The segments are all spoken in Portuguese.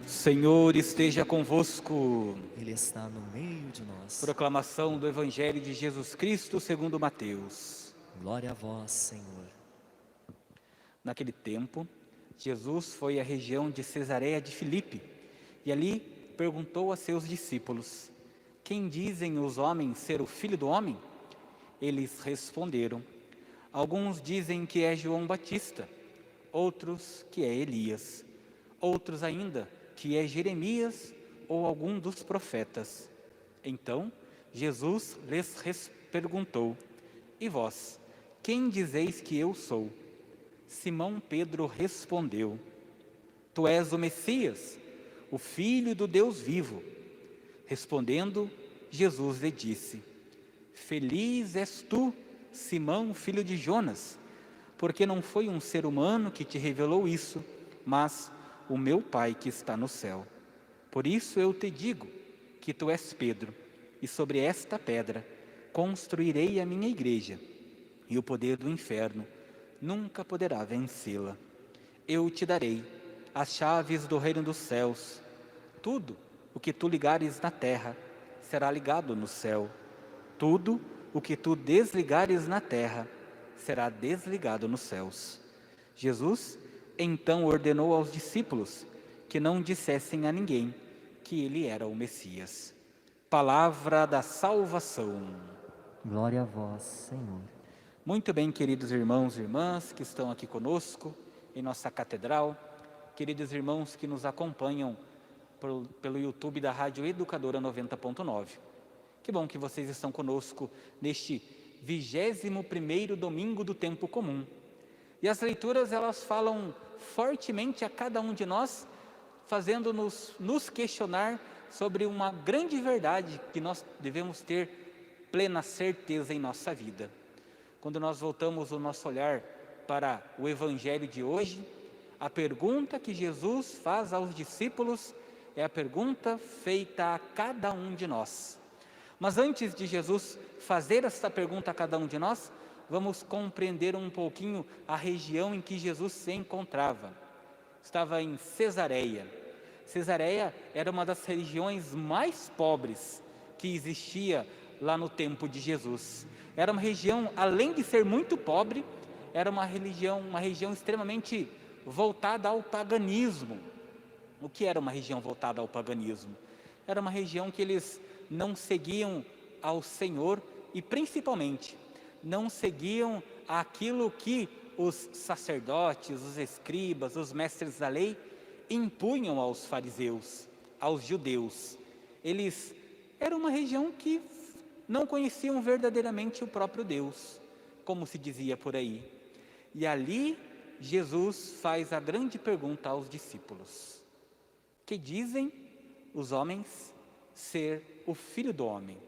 Senhor esteja convosco. Ele está no meio de nós. Proclamação do Evangelho de Jesus Cristo segundo Mateus. Glória a vós, Senhor. Naquele tempo, Jesus foi à região de Cesareia de Filipe e ali perguntou a seus discípulos: Quem dizem os homens ser o Filho do Homem? Eles responderam: Alguns dizem que é João Batista, outros que é Elias, outros ainda que é Jeremias ou algum dos profetas. Então Jesus lhes perguntou: E vós, quem dizeis que eu sou? Simão Pedro respondeu: Tu és o Messias, o Filho do Deus vivo. Respondendo, Jesus lhe disse: Feliz és tu, Simão, filho de Jonas, porque não foi um ser humano que te revelou isso, mas o meu Pai que está no céu. Por isso eu te digo que tu és Pedro, e sobre esta pedra construirei a minha igreja, e o poder do inferno nunca poderá vencê-la. Eu te darei as chaves do reino dos céus. Tudo o que tu ligares na terra será ligado no céu. Tudo o que tu desligares na terra será desligado nos céus. Jesus então ordenou aos discípulos que não dissessem a ninguém que ele era o Messias. Palavra da salvação. Glória a vós, Senhor. Muito bem, queridos irmãos e irmãs que estão aqui conosco em nossa catedral, queridos irmãos que nos acompanham pelo YouTube da Rádio Educadora 90.9. Que bom que vocês estão conosco neste 21º domingo do tempo comum. E as leituras, elas falam fortemente a cada um de nós, fazendo-nos nos questionar sobre uma grande verdade que nós devemos ter plena certeza em nossa vida. Quando nós voltamos o nosso olhar para o Evangelho de hoje, a pergunta que Jesus faz aos discípulos é a pergunta feita a cada um de nós. Mas antes de Jesus fazer esta pergunta a cada um de nós, vamos compreender um pouquinho a região em que Jesus se encontrava. Estava em Cesareia. Cesareia era uma das regiões mais pobres que existia lá no tempo de Jesus. Era uma região, além de ser muito pobre, era uma região extremamente voltada ao paganismo. O que era uma região voltada ao paganismo? Era uma região que eles não seguiam ao Senhor e principalmente não seguiam aquilo que os sacerdotes, os escribas, os mestres da lei impunham aos fariseus, aos judeus. Eles eram uma região que não conheciam verdadeiramente o próprio Deus, como se dizia por aí. E ali Jesus faz a grande pergunta aos discípulos: Que dizem os homens ser o Filho do Homem?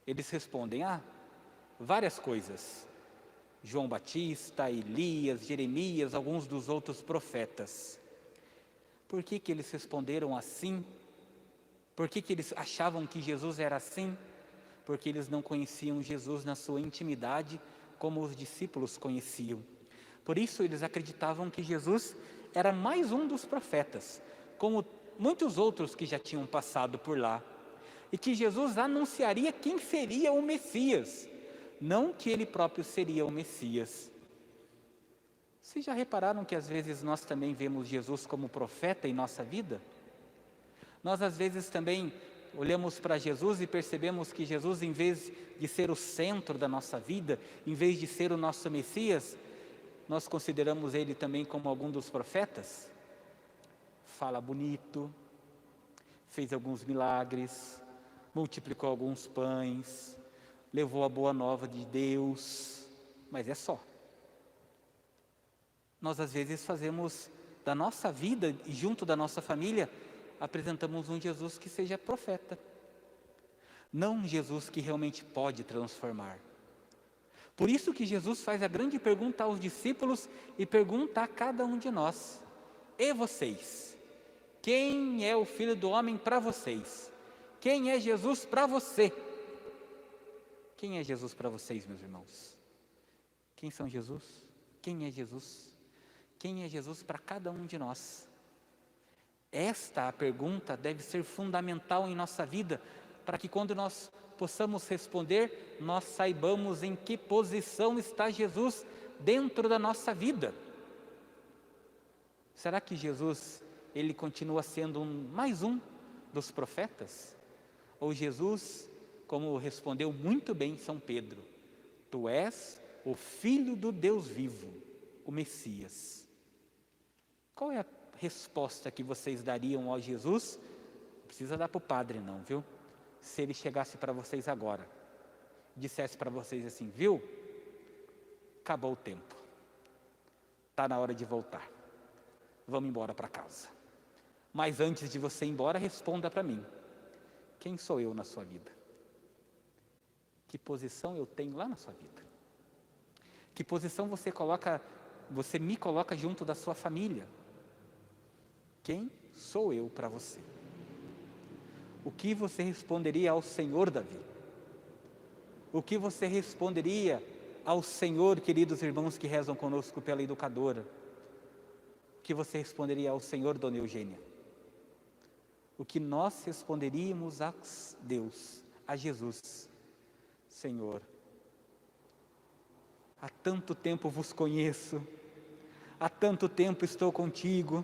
Eles respondem: várias coisas. João Batista, Elias, Jeremias, alguns dos outros profetas. Por que eles responderam assim? Por que eles achavam que Jesus era assim? Porque eles não conheciam Jesus na sua intimidade como os discípulos conheciam. Por isso eles acreditavam que Jesus era mais um dos profetas, como muitos outros que já tinham passado por lá, e que Jesus anunciaria quem seria o Messias, não que ele próprio seria o Messias. Vocês já repararam que às vezes nós também vemos Jesus como profeta em nossa vida? Nós às vezes também olhamos para Jesus e percebemos que Jesus, em vez de ser o centro da nossa vida, em vez de ser o nosso Messias, nós consideramos ele também como algum dos profetas? Fala bonito, fez alguns milagres, multiplicou alguns pães, levou a boa nova de Deus, mas é só. Nós às vezes fazemos da nossa vida e junto da nossa família, apresentamos um Jesus que seja profeta, não um Jesus que realmente pode transformar. Por isso que Jesus faz a grande pergunta aos discípulos e pergunta a cada um de nós: E vocês? Quem é o Filho do Homem para vocês? Quem é Jesus para você? Quem é Jesus para vocês, meus irmãos? Quem são Jesus? Quem é Jesus? Quem é Jesus para cada um de nós? Esta pergunta deve ser fundamental em nossa vida, para que quando nós possamos responder, nós saibamos em que posição está Jesus dentro da nossa vida. Será que Jesus, ele continua sendo mais um dos profetas? Ou Jesus, como respondeu muito bem São Pedro, tu és o Filho do Deus vivo, o Messias? Qual é a resposta que vocês dariam ao Jesus? Não precisa dar para o padre não, viu? Se ele chegasse para vocês agora, dissesse para vocês assim, viu? Acabou o tempo, está na hora de voltar, vamos embora para casa. Mas antes de você ir embora, responda para mim, quem sou eu na sua vida? Que posição eu tenho lá na sua vida? Que posição você me coloca junto da sua família? Quem sou eu para você? O que você responderia ao Senhor, Davi? O que você responderia ao Senhor, queridos irmãos que rezam conosco pela educadora? O que você responderia ao Senhor, Dona Eugênia? O que nós responderíamos a Deus, a Jesus? Senhor, há tanto tempo vos conheço, há tanto tempo estou contigo,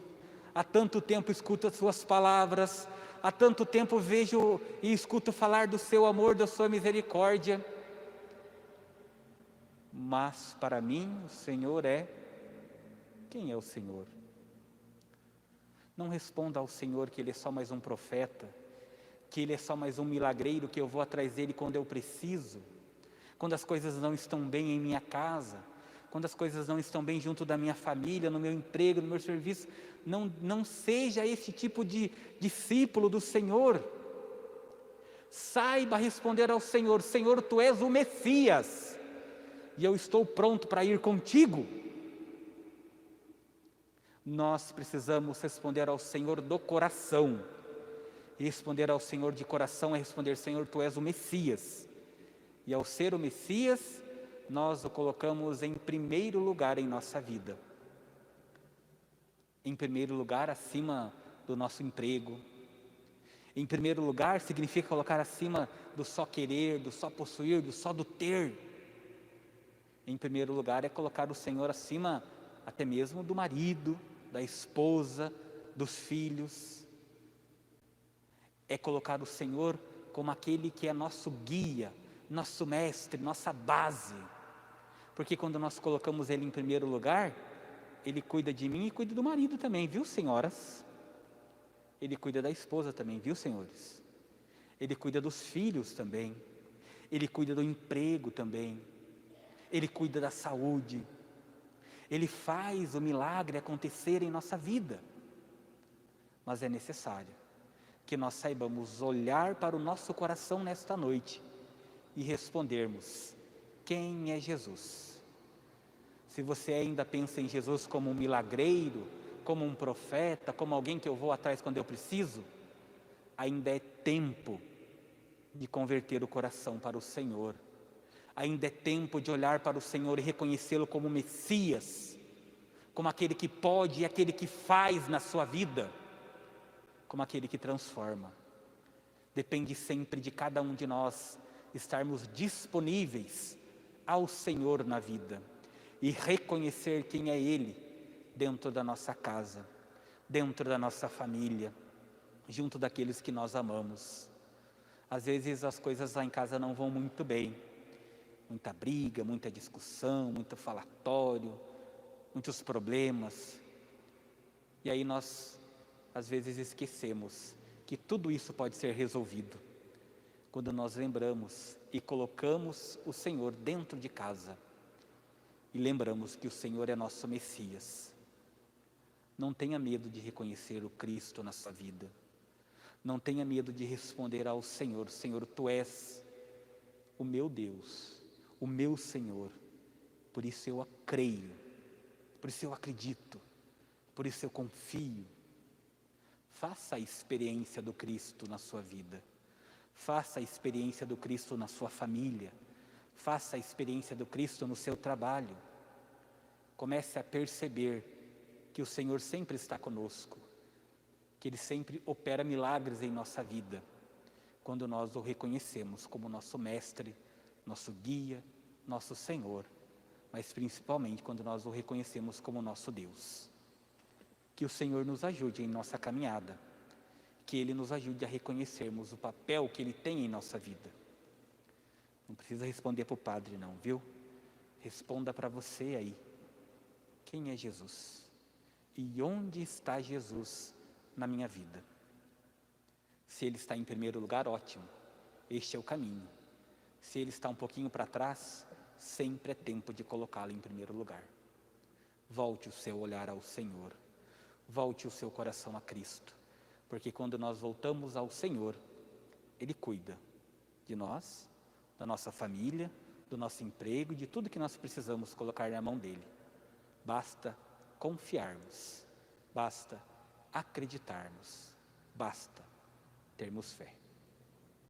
há tanto tempo escuto as suas palavras, há tanto tempo vejo e escuto falar do seu amor, da sua misericórdia, mas para mim o Senhor quem é o Senhor? Não responda ao Senhor que Ele é só mais um profeta, que Ele é só mais um milagreiro, que eu vou atrás dEle quando eu preciso, quando as coisas não estão bem em minha casa, quando as coisas não estão bem junto da minha família, no meu emprego, no meu serviço. Não seja esse tipo de discípulo do Senhor. Saiba responder ao Senhor, Senhor, Tu és o Messias, e eu estou pronto para ir contigo. Nós precisamos responder ao Senhor do coração. E responder ao Senhor de coração é responder, Senhor, Tu és o Messias. E ao ser o Messias, nós o colocamos em primeiro lugar em nossa vida. Em primeiro lugar, acima do nosso emprego. Em primeiro lugar, significa colocar acima do só querer, do só possuir, do só do ter. Em primeiro lugar, é colocar o Senhor acima até mesmo do marido, da esposa, dos filhos. É colocar o Senhor como aquele que é nosso guia, nosso mestre, nossa base. Porque quando nós colocamos Ele em primeiro lugar, Ele cuida de mim e cuida do marido também, viu, senhoras? Ele cuida da esposa também, viu, senhores? Ele cuida dos filhos também. Ele cuida do emprego também. Ele cuida da saúde. Ele faz o milagre acontecer em nossa vida. Mas é necessário que nós saibamos olhar para o nosso coração nesta noite e respondermos, quem é Jesus? Se você ainda pensa em Jesus como um milagreiro, como um profeta, como alguém que eu vou atrás quando eu preciso, ainda é tempo de converter o coração para o Senhor. Ainda é tempo de olhar para o Senhor e reconhecê-lo como Messias, como aquele que pode e aquele que faz na sua vida, como aquele que transforma. Depende sempre de cada um de nós estarmos disponíveis ao Senhor na vida e reconhecer quem é Ele dentro da nossa casa, dentro da nossa família, junto daqueles que nós amamos. Às vezes as coisas lá em casa não vão muito bem, muita briga, muita discussão, muito falatório, muitos problemas, e aí nós às vezes esquecemos que tudo isso pode ser resolvido quando nós lembramos e colocamos o Senhor dentro de casa e lembramos que o Senhor é nosso Messias. Não tenha medo de reconhecer o Cristo na sua vida. Não tenha medo de responder ao Senhor, Senhor, Tu és o meu Deus, o meu Senhor, por isso eu creio, por isso eu acredito, por isso eu confio. Faça a experiência do Cristo na sua vida, faça a experiência do Cristo na sua família, faça a experiência do Cristo no seu trabalho. Comece a perceber que o Senhor sempre está conosco, que que Ele sempre opera milagres em nossa vida, quando nós o reconhecemos como nosso mestre, nosso guia, nosso Senhor, mas principalmente quando nós o reconhecemos como nosso Deus. Que o Senhor nos ajude em nossa caminhada, que Ele nos ajude a reconhecermos o papel que Ele tem em nossa vida. Não precisa responder para o padre não, viu? Responda para você aí. Quem é Jesus? E onde está Jesus na minha vida? Se Ele está em primeiro lugar, ótimo. Este é o caminho. Se Ele está um pouquinho para trás, sempre é tempo de colocá-lo em primeiro lugar. Volte o seu olhar ao Senhor. Volte o seu coração a Cristo. Porque quando nós voltamos ao Senhor, Ele cuida de nós, da nossa família, do nosso emprego, de tudo que nós precisamos colocar na mão dEle. Basta confiarmos, basta acreditarmos, basta termos fé.